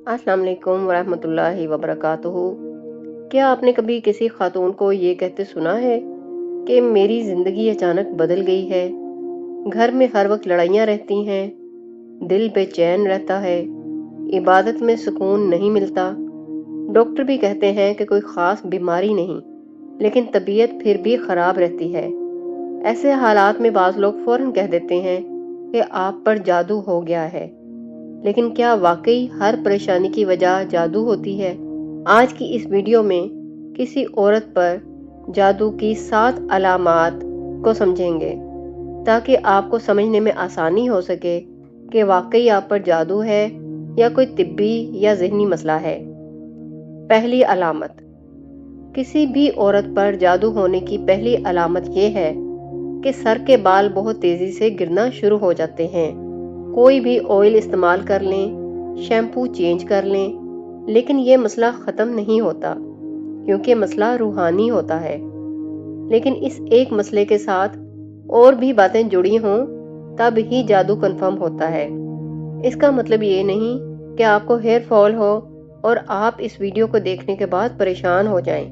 अस्सलाम वालेकुम वरहमतुल्लाहि वबरकातुहू। क्या आपने कभी किसी खातून को ये कहते सुना है कि मेरी जिंदगी अचानक बदल गई है? घर में हर वक्त लड़ाइयाँ रहती हैं, दिल बेचैन रहता है, इबादत में सुकून नहीं मिलता। डॉक्टर भी कहते हैं कि कोई खास बीमारी नहीं, लेकिन तबीयत फिर भी खराब रहती है। ऐसे हालात में बाज लोग फौरन कह देते हैं कि आप पर जादू हो गया है। लेकिन क्या वाकई हर परेशानी की वजह जादू होती है? आज की इस वीडियो में किसी औरत पर जादू की 7 अलामात को समझेंगे, ताकि आपको समझने में आसानी हो सके कि वाकई आप पर जादू है या कोई तिब्बी या ज़हनी मसला है। पहली अलामत। किसी भी औरत पर जादू होने की पहली अलामत ये है कि सर के बाल बहुत तेज़ी से गिरना शुरू हो जाते हैं। कोई भी ऑयल इस्तेमाल कर लें, शैम्पू चेंज कर लें, लेकिन ये मसला ख़त्म नहीं होता, क्योंकि मसला रूहानी होता है। लेकिन इस एक मसले के साथ और भी बातें जुड़ी हों, तब ही जादू कंफर्म होता है। इसका मतलब ये नहीं कि आपको हेयर फॉल हो और आप इस वीडियो को देखने के बाद परेशान हो जाएं।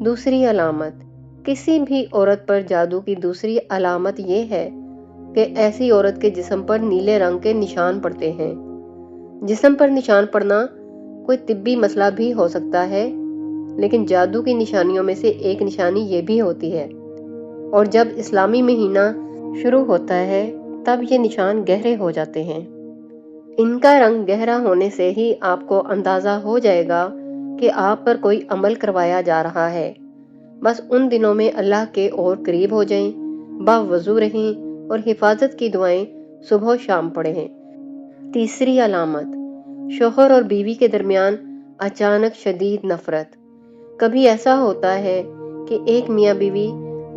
दूसरी अलामत। किसी भी औरत पर जादू की दूसरी अलामत ये है कि ऐसी औरत के जिस्म पर नीले रंग के निशान पड़ते हैं। जिस्म पर निशान पड़ना कोई तिब्बी मसला भी हो सकता है, लेकिन जादू की निशानियों में से एक निशानी ये भी होती है। और जब इस्लामी महीना शुरू होता है, तब ये निशान गहरे हो जाते हैं। इनका रंग गहरा होने से ही आपको अंदाजा हो जाएगा कि आप पर कोई अमल करवाया जा रहा है। बस उन दिनों में अल्लाह के और करीब हो जाएं, बावजू रहें और हिफाजत की दुआएं सुबह शाम पढ़ें। तीसरी अलामत। शोहर और बीवी के दरमियान अचानक शदीद नफरत। कभी ऐसा होता है कि एक मियाँ बीवी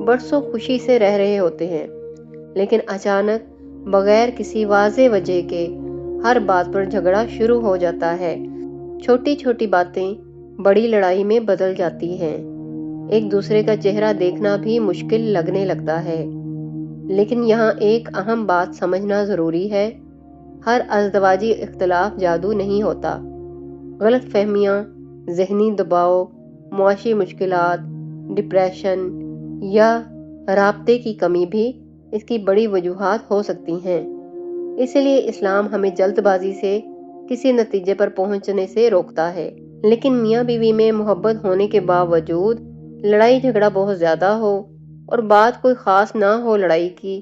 बरसों खुशी से रह रहे होते हैं, लेकिन अचानक बगैर किसी वाज़े वजह के हर बात पर झगड़ा शुरू हो जाता है। छोटी छोटी बातें बड़ी लड़ाई में बदल जाती हैं। एक दूसरे का चेहरा देखना भी मुश्किल लगने लगता है। लेकिन यहाँ एक अहम बात समझना ज़रूरी है। हर अज़दवाजी इख्तलाफ जादू नहीं होता। गलत फहमियाँ, ज़हनी दबाव, मुआशी मुश्किलात, डिप्रेशन या राब्ते की कमी भी इसकी बड़ी वजूहात हो सकती हैं। इसलिए इस्लाम हमें जल्दबाजी से किसी नतीजे पर पहुंचने से रोकता है। लेकिन मियाँ बीवी में मोहब्बत होने के बावजूद लड़ाई झगड़ा बहुत ज़्यादा हो और बात कोई ख़ास ना हो लड़ाई की,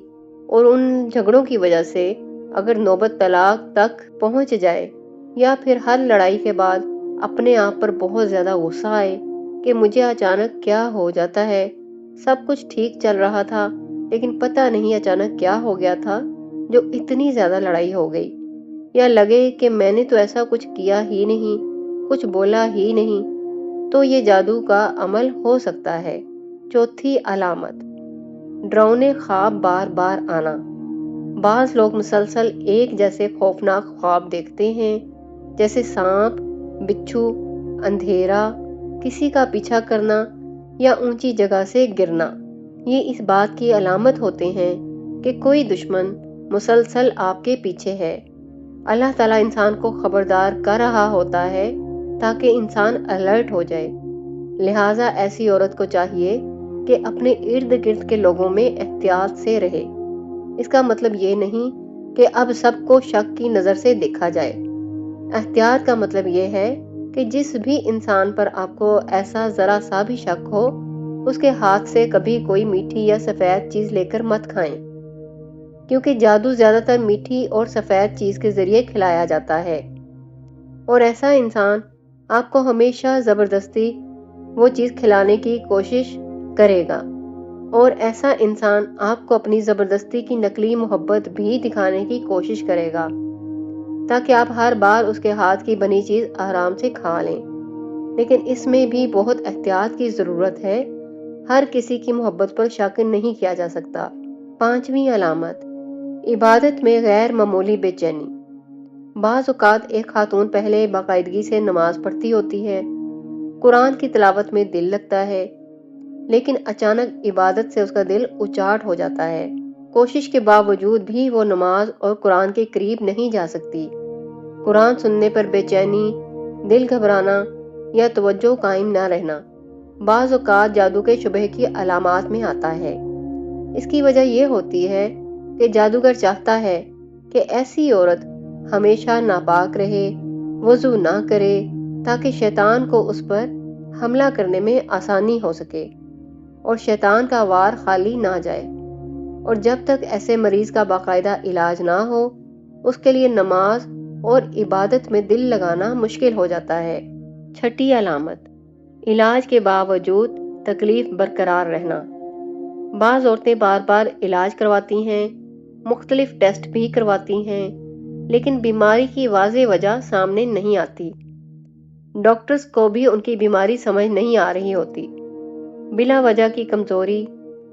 और उन झगड़ों की वजह से अगर नौबत तलाक तक पहुंच जाए, या फिर हर लड़ाई के बाद अपने आप पर बहुत ज़्यादा गुस्सा आए कि मुझे अचानक क्या हो जाता है, सब कुछ ठीक चल रहा था लेकिन पता नहीं अचानक क्या हो गया था जो इतनी ज़्यादा लड़ाई हो गई, या लगे कि मैंने तो ऐसा कुछ किया ही नहीं, कुछ बोला ही नहीं, तो ये जादू का अमल हो सकता है। चौथी अलामत। डरावने ख्वाब बार बार आना। बाज लोग मुसलसल एक जैसे खौफनाक ख्वाब देखते हैं, जैसे सांप, बिच्छू, अंधेरा, किसी का पीछा करना या ऊंची जगह से गिरना। ये इस बात की अलामत होते हैं कि कोई दुश्मन मुसलसल आपके पीछे है। अल्लाह ताला इंसान को खबरदार कर रहा होता है ताकि इंसान अलर्ट हो जाए। लिहाजा ऐसी औरत को चाहिए कि अपने इर्द गिर्द के लोगों में एहतियात से रहे। इसका मतलब ये नहीं कि अब सबको शक की नज़र से देखा जाए। एहतियात का मतलब ये है कि जिस भी इंसान पर आपको ऐसा ज़रा सा भी शक हो, उसके हाथ से कभी कोई मीठी या सफ़ेद चीज़ लेकर मत खाएं, क्योंकि जादू ज़्यादातर मीठी और सफ़ेद चीज़ के ज़रिए खिलाया जाता है, और ऐसा इंसान आपको हमेशा ज़बरदस्ती वो चीज़ खिलाने की कोशिश करेगा, और ऐसा इंसान आपको अपनी ज़बरदस्ती की नकली मोहब्बत भी दिखाने की कोशिश करेगा, ताकि आप हर बार उसके हाथ की बनी चीज़ आराम से खा लें। लेकिन इसमें भी बहुत एहतियात की ज़रूरत है। हर किसी की मोहब्बत पर शक नहीं किया जा सकता। पांचवी अलामत। इबादत में गैर मामूली बेचैनी। बाज़ औक़ात एक खातून पहले बाकायदगी से नमाज पढ़ती होती है, कुरान की तिलावत में दिल लगता है, लेकिन अचानक इबादत से उसका दिल उचाट हो जाता है। कोशिश के बावजूद भी वो नमाज और कुरान के करीब नहीं जा सकती। कुरान सुनने पर बेचैनी, دل گھبرانا یا توجہ قائم نہ رہنا بعض اوقات جادو کے شبہ کی علامات میں آتا ہے۔ اس کی وجہ یہ ہوتی ہے کہ جادوگر چاہتا ہے کہ ایسی عورت ہمیشہ ناپاک رہے، وضو نہ کرے، تاکہ شیطان کو اس پر حملہ کرنے میں آسانی ہو سکے اور شیطان کا وار خالی نہ جائے۔ اور جب تک ایسے مریض کا باقاعدہ علاج نہ ہو، اس کے لیے نماز اور عبادت میں دل لگانا مشکل ہو جاتا ہے۔ چھٹی علامت، علاج کے باوجود تکلیف برقرار رہنا۔ بعض عورتیں بار بار علاج کرواتی ہیں، مختلف ٹیسٹ بھی کرواتی ہیں، لیکن بیماری کی واضح وجہ سامنے نہیں آتی۔ ڈاکٹرز کو بھی ان کی بیماری سمجھ نہیں آ رہی ہوتی۔ بلا وجہ کی کمزوری،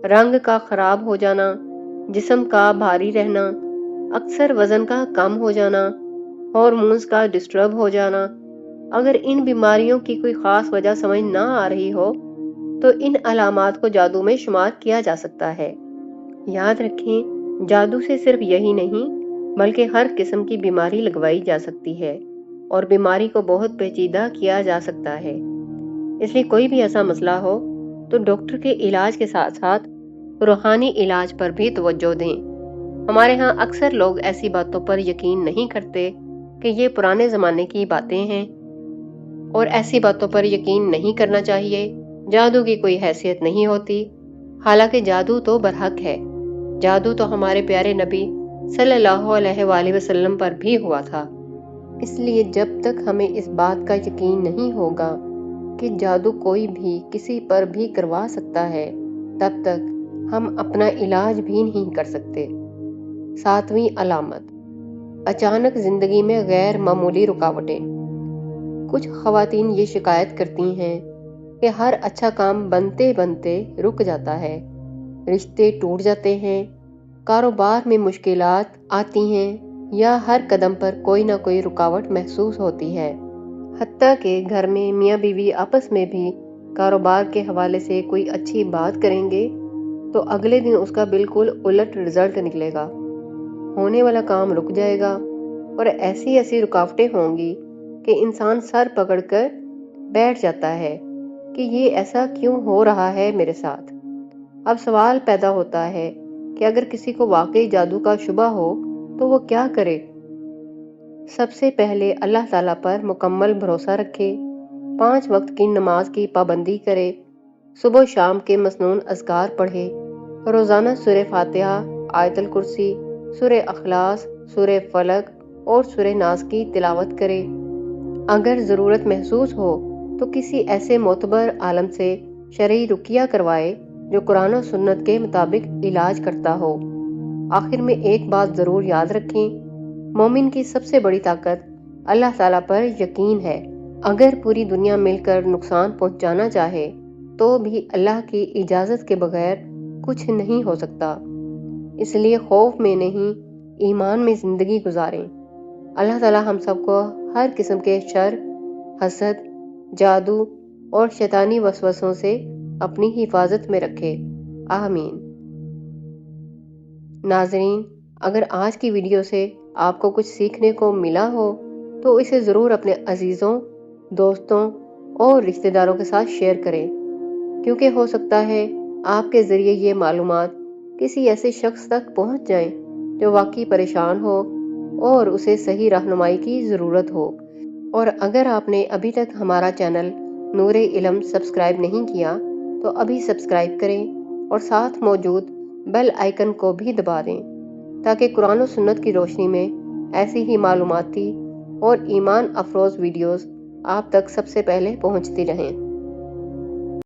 رنگ کا خراب ہو جانا، جسم کا بھاری رہنا، اکثر وزن کا کم ہو جانا، ہارمونز کا ڈسٹرب ہو جانا۔ اگر ان بیماریوں کی کوئی خاص وجہ سمجھ نہ آ رہی ہو تو ان علامات کو جادو میں شمار کیا جا سکتا ہے۔ یاد رکھیں، جادو سے صرف یہی نہیں بلکہ ہر قسم کی بیماری لگوائی جا سکتی ہے اور بیماری کو بہت پیچیدہ کیا جا سکتا ہے۔ اس لیے کوئی بھی ایسا مسئلہ ہو تو ڈاکٹر کے علاج کے ساتھ ساتھ روحانی علاج پر بھی توجہ دیں۔ ہمارے ہاں اکثر لوگ ایسی باتوں پر یقین نہیں کرتے کہ یہ پرانے زمانے کی باتیں ہیں اور ایسی باتوں پر یقین نہیں کرنا چاہیے، جادو کی کوئی حیثیت نہیں ہوتی۔ حالانکہ جادو تو برحق ہے، جادو تو ہمارے پیارے نبی صلی اللہ علیہ وآلہ وسلم پر بھی ہوا تھا۔ اس لیے جب تک ہمیں اس بات کا یقین نہیں ہوگا کہ جادو کوئی بھی کسی پر بھی کروا سکتا ہے، تب تک ہم اپنا علاج بھی نہیں کر سکتے۔ ساتویں علامت، اچانک زندگی میں غیر معمولی رکاوٹیں۔ کچھ خواتین یہ شکایت کرتی ہیں کہ ہر اچھا کام بنتے بنتے رک جاتا ہے، رشتے ٹوٹ جاتے ہیں، کاروبار میں مشکلات آتی ہیں یا ہر قدم پر کوئی نہ کوئی رکاوٹ محسوس ہوتی ہے۔ حتیٰ کہ گھر میں میاں بیوی آپس میں بھی کاروبار کے حوالے سے کوئی اچھی بات کریں گے تو اگلے دن اس کا بالکل الٹ رزلٹ نکلے گا، ہونے والا کام رک جائے گا اور ایسی رکاوٹیں ہوں گی کہ انسان سر پکڑ کر بیٹھ جاتا ہے کہ یہ ایسا کیوں ہو رہا ہے میرے ساتھ۔ اب سوال پیدا ہوتا ہے کہ اگر کسی کو واقعی جادو کا شبہ ہو تو وہ کیا کرے؟ سب سے پہلے اللہ تعالیٰ پر مکمل بھروسہ رکھے، 5 وقت کی نماز کی پابندی کرے، صبح و شام کے مسنون اذکار پڑھے، روزانہ سورہ فاتحہ، آیت الکرسی، سورہ اخلاص، سورہ فلق اور سورہ ناس کی تلاوت کرے۔ اگر ضرورت محسوس ہو تو کسی ایسے معتبر عالم سے شرعی رقیہ کروائے جو قرآن و سنت کے مطابق علاج کرتا ہو۔ آخر میں ایک بات ضرور یاد رکھیں، مومن کی سب سے بڑی طاقت اللہ تعالیٰ پر یقین ہے۔ اگر پوری دنیا مل کر نقصان پہنچانا چاہے تو بھی اللہ کی اجازت کے بغیر کچھ نہیں ہو سکتا۔ اس لیے خوف میں نہیں، ایمان میں زندگی گزاریں۔ اللہ تعالیٰ ہم سب کو ہر قسم کے شر، حسد، جادو اور شیطانی وسوسوں سے اپنی حفاظت میں رکھے، آمین۔ ناظرین، اگر آج کی ویڈیو سے آپ کو کچھ سیکھنے کو ملا ہو تو اسے ضرور اپنے عزیزوں، دوستوں اور رشتہ داروں کے ساتھ شیئر کریں، کیونکہ ہو سکتا ہے آپ کے ذریعے یہ معلومات کسی ایسے شخص تک پہنچ جائیں جو واقعی پریشان ہو اور اسے صحیح رہنمائی کی ضرورت ہو۔ اور اگر آپ نے ابھی تک ہمارا چینل نور علم سبسکرائب نہیں کیا تو ابھی سبسکرائب کریں اور ساتھ موجود بیل آئیکن کو بھی دبا دیں تاکہ قرآن و سنت کی روشنی میں ایسی ہی معلوماتی اور ایمان افروز ویڈیوز آپ تک سب سے پہلے پہنچتی رہیں۔